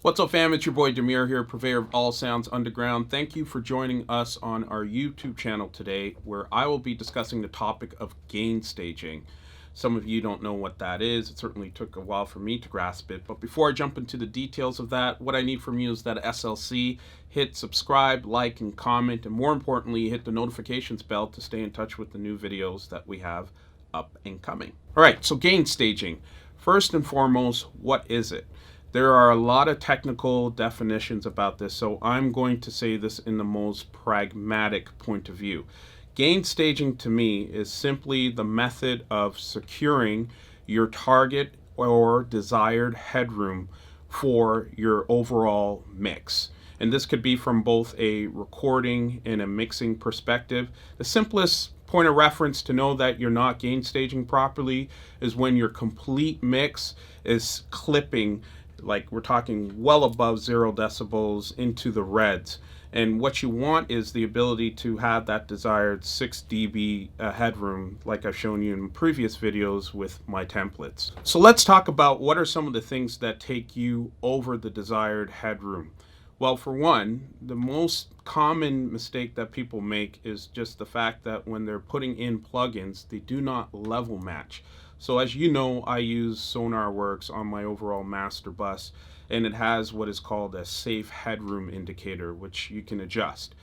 What's up, fam? It's your boy Demuir here, purveyor of all sounds underground. Thank you for joining us on our YouTube channel today, where I will be discussing the topic of gain staging. Some of you don't know what that is. It certainly took a while for me to grasp it. But before I jump into the details of that, what I need from you is that SLC. Hit subscribe, like, and comment, and more importantly, hit the notifications bell to stay in touch with the new videos that we have up and coming. All right, so gain staging. First and foremost, what is it? There are a lot of technical definitions about this, so I'm going to say this in the most pragmatic point of view. Gain staging to me is simply the method of securing your target or desired headroom for your overall mix. And this could be from both a recording and a mixing perspective. The simplest point of reference to know that you're not gain staging properly is when your complete mix is clipping, like we're talking well above 0 decibels into the reds. And what you want is the ability to have that desired 6 dB headroom, like I've shown you in previous videos with my templates. So let's talk about what are some of the things that take you over the desired headroom. Well, for one, the most common mistake that people make is just the fact that when they're putting in plugins, they do not level match. So as you know, I use SonarWorks on my overall master bus, and it has what is called a safe headroom indicator, which you can adjust.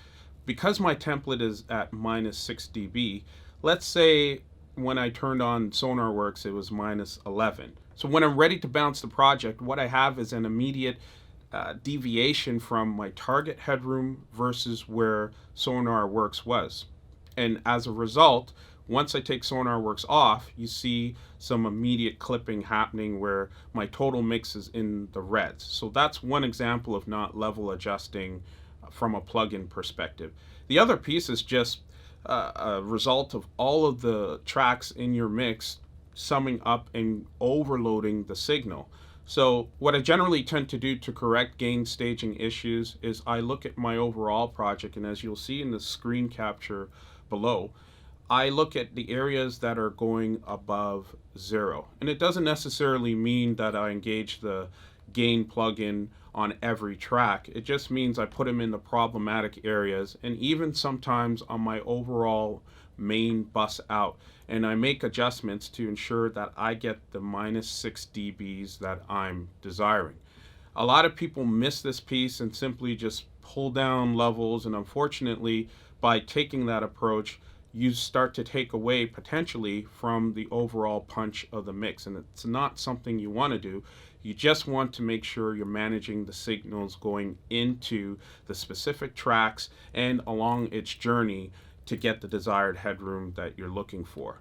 Because my template is at minus 6 dB, let's say when I turned on SonarWorks, it was minus 11. So when I'm ready to bounce the project, what I have is an immediate deviation from my target headroom versus where SonarWorks was. And as a result, once I take SonarWorks off, you see some immediate clipping happening where my total mix is in the reds. So that's one example of not level adjusting from a plugin perspective. The other piece is just a result of all of the tracks in your mix summing up and overloading the signal. So what I generally tend to do to correct gain staging issues is I look at my overall project, and as you'll see in the screen capture below, I look at the areas that are going above 0. And it doesn't necessarily mean that I engage the gain plugin on every track. It just means I put them in the problematic areas, and even sometimes on my overall main bus out, and I make adjustments to ensure that I get the minus 6 dBs that I'm desiring. A lot of people miss this piece and simply just pull down levels, and unfortunately, by taking that approach, you start to take away potentially from the overall punch of the mix, and it's not something you want to do. You just want to make sure you're managing the signals going into the specific tracks and along its journey to get the desired headroom that you're looking for.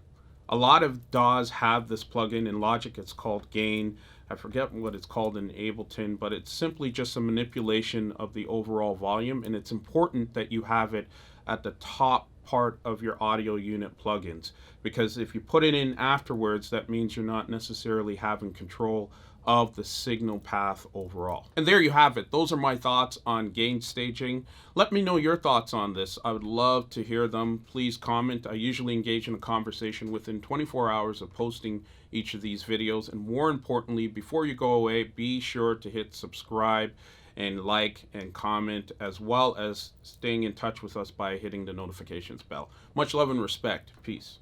A lot of DAWs have this plugin. In Logic it's called Gain. I forget what it's called in Ableton, but it's simply just a manipulation of the overall volume, and it's important that you have it at the top part of your audio unit plugins, because if you put it in afterwards, that means you're not necessarily having control of the signal path overall. And there you have it. Those are my thoughts on gain staging. Let me know your thoughts on this. I would love to hear them. Please comment. I usually engage in a conversation within 24 hours of posting each of these videos. And more importantly, before you go away, be sure to hit subscribe and like and comment, as well as staying in touch with us by hitting the notifications bell. Much love and respect. Peace.